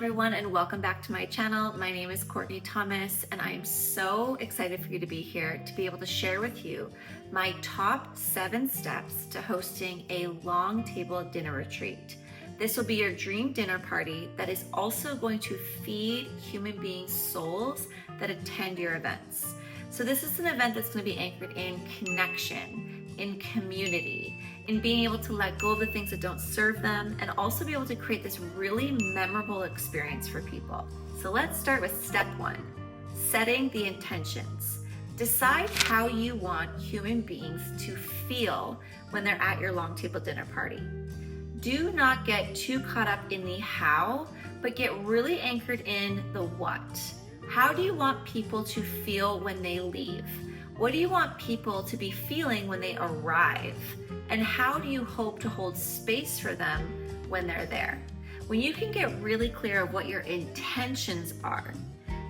everyone, and welcome back to my channel. My name is Courtney Thomas, and I am so excited for you to be here to be able to share with you my top 7 steps to hosting a long table dinner retreat. This will be your dream dinner party that is also going to feed human beings' souls that attend your events. So this is an event that's going to be anchored in connection, in community, in being able to let go of the things that don't serve them, and also be able to create this really memorable experience for people. So let's start with step 1, setting the intentions. Decide how you want human beings to feel when they're at your long table dinner party. Do not get too caught up in the how, but get really anchored in the what. How do you want people to feel when they leave? What do you want people to be feeling when they arrive? And how do you hope to hold space for them when they're there? When you can get really clear of what your intentions are,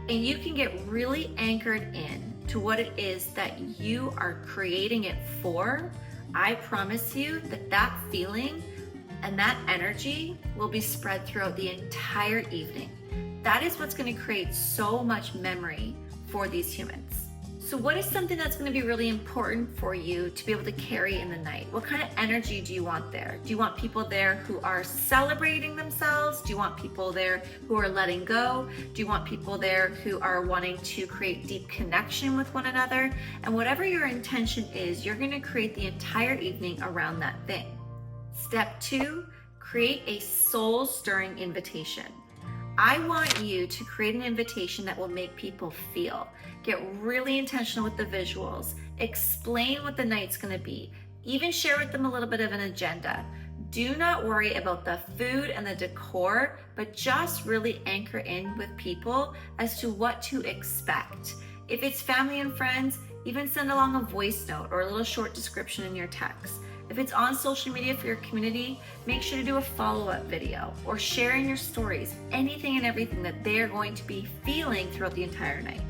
and you can get really anchored in to what it is that you are creating it for, I promise you that that feeling and that energy will be spread throughout the entire evening. That is what's going to create so much memory for these humans. So what is something that's going to be really important for you to be able to carry in the night? What kind of energy do you want there? Do you want people there who are celebrating themselves? Do you want people there who are letting go? Do you want people there who are wanting to create deep connection with one another? And whatever your intention is, you're going to create the entire evening around that thing. Step 2, create a soul-stirring invitation. I want you to create an invitation that will make people feel. Get really intentional with the visuals. Explain what the night's going to be. Even share with them a little bit of an agenda. Do not worry about the food and the decor, but just really anchor in with people as to what to expect. If it's family and friends, even send along a voice note or a little short description in your text. If it's on social media for your community, make sure to do a follow-up video or share in your stories anything and everything that they're going to be feeling throughout the entire night.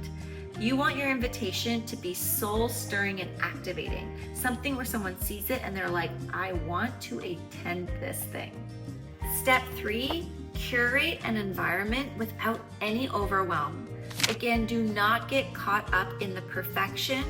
You want your invitation to be soul-stirring and activating, something where someone sees it and they're like, I want to attend this thing. Step 3, curate an environment without any overwhelm. Again, do not get caught up in the perfection.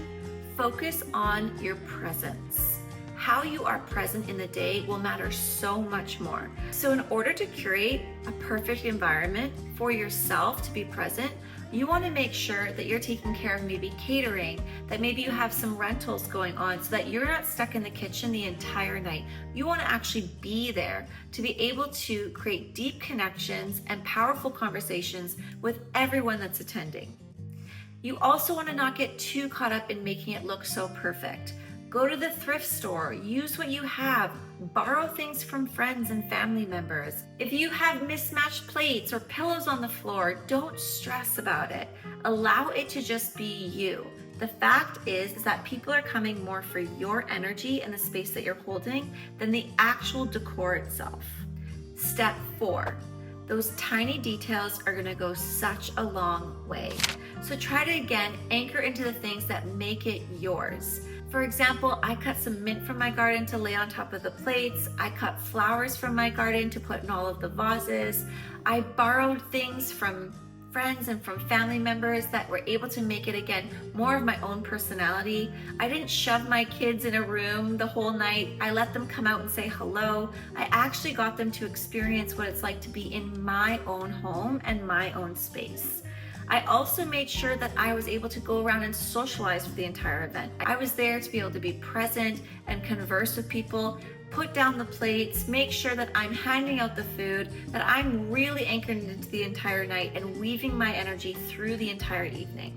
Focus on your presence. How you are present in the day will matter so much more. So in order to curate a perfect environment for yourself to be present, you want to make sure that you're taking care of maybe catering, that maybe you have some rentals going on so that you're not stuck in the kitchen the entire night. You want to actually be there to be able to create deep connections and powerful conversations with everyone that's attending. You also want to not get too caught up in making it look so perfect. Go to the thrift store, use what you have, borrow things from friends and family members. If you have mismatched plates or pillows on the floor, don't stress about it. Allow it to just be you. The fact is that people are coming more for your energy and the space that you're holding than the actual decor itself. Step 4, those tiny details are gonna go such a long way. So try to, again, anchor into the things that make it yours. For example, I cut some mint from my garden to lay on top of the plates. I cut flowers from my garden to put in all of the vases. I borrowed things from friends and from family members that were able to make it, again, more of my own personality. I didn't shove my kids in a room the whole night. I let them come out and say hello. I actually got them to experience what it's like to be in my own home and my own space. I also made sure that I was able to go around and socialize for the entire event. I was there to be able to be present and converse with people, put down the plates, make sure that I'm handing out the food, that I'm really anchored into the entire night and weaving my energy through the entire evening.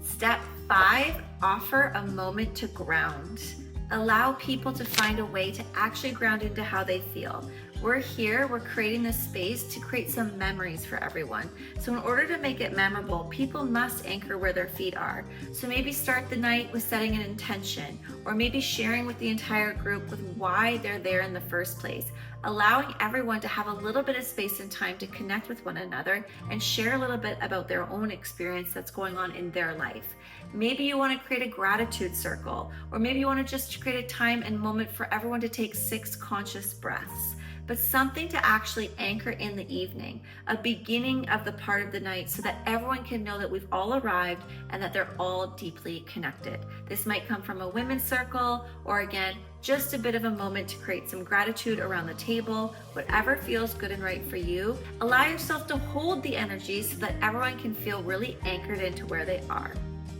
Step 5, offer a moment to ground. Allow people to find a way to actually ground into how they feel. We're here, we're creating this space to create some memories for everyone. So in order to make it memorable, people must anchor where their feet are. So maybe start the night with setting an intention, or maybe sharing with the entire group with why they're there in the first place. Allowing everyone to have a little bit of space and time to connect with one another and share a little bit about their own experience that's going on in their life. Maybe you want to create a gratitude circle, or maybe you want to just create a time and moment for everyone to take 6 conscious breaths. but something to actually anchor in the evening, a beginning of the part of the night so that everyone can know that we've all arrived and that they're all deeply connected. This might come from a women's circle, or again, just a bit of a moment to create some gratitude around the table, whatever feels good and right for you. Allow yourself to hold the energy so that everyone can feel really anchored into where they are.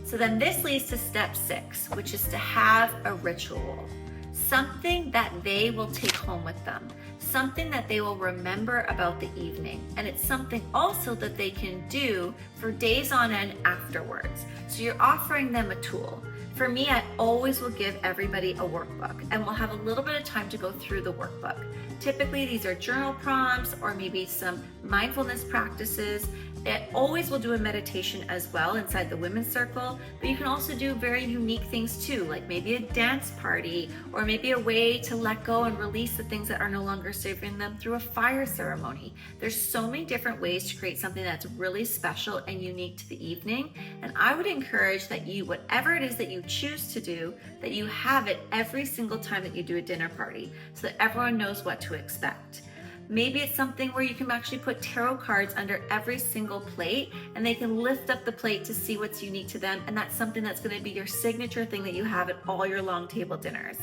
So then this leads to step 6, which is to have a ritual. Something that they will take home with them, something that they will remember about the evening. And it's something also that they can do for days on end afterwards. So you're offering them a tool. For me, I always will give everybody a workbook, and we'll have a little bit of time to go through the workbook. Typically, these are journal prompts or maybe some mindfulness practices. It always will do a meditation as well inside the women's circle, but you can also do very unique things too, like maybe a dance party, or maybe a way to let go and release the things that are no longer serving them through a fire ceremony. There's so many different ways to create something that's really special and unique to the evening, and I would encourage that you, whatever it is that you choose to do, that you have it every single time that you do a dinner party so that everyone knows what to expect. Maybe it's something where you can actually put tarot cards under every single plate and they can lift up the plate to see what's unique to them, and that's something that's going to be your signature thing that you have at all your long table dinners.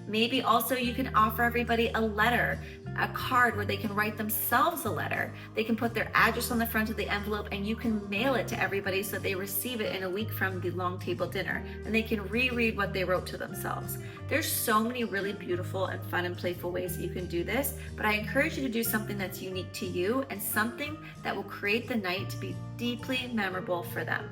Maybe also you can offer everybody a letter, a card where they can write themselves a letter. They can put their address on the front of the envelope and you can mail it to everybody so they receive it in a week from the long table dinner and they can reread what they wrote to themselves. There's so many really beautiful and fun and playful ways that you can do this, but I encourage you to do something that's unique to you and something that will create the night to be deeply memorable for them.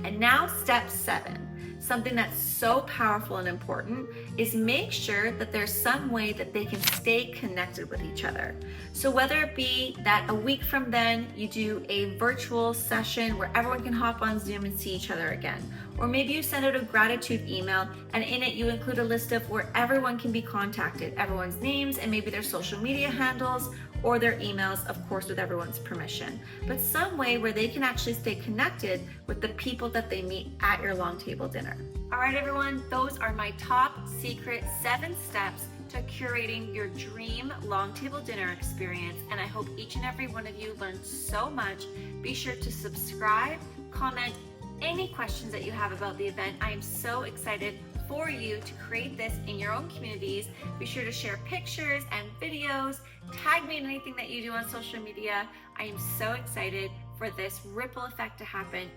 And now step 7. Something that's so powerful and important is make sure that there's some way that they can stay connected with each other. So whether it be that a week from then you do a virtual session where everyone can hop on Zoom and see each other again, or maybe you send out a gratitude email and in it you include a list of where everyone can be contacted, everyone's names and maybe their social media handles or their emails, of course with everyone's permission, but some way where they can actually stay connected with the people that they meet at your long table dinner. All right, everyone, those are my top secret 7 steps to curating your dream long table dinner experience, and I hope each and every one of you learned so much. Be sure to subscribe, comment any questions that you have about the event. I am so excited for you to create this in your own communities. Be sure to share pictures and videos, tag me in anything that you do on social media. I am so excited for this ripple effect to happen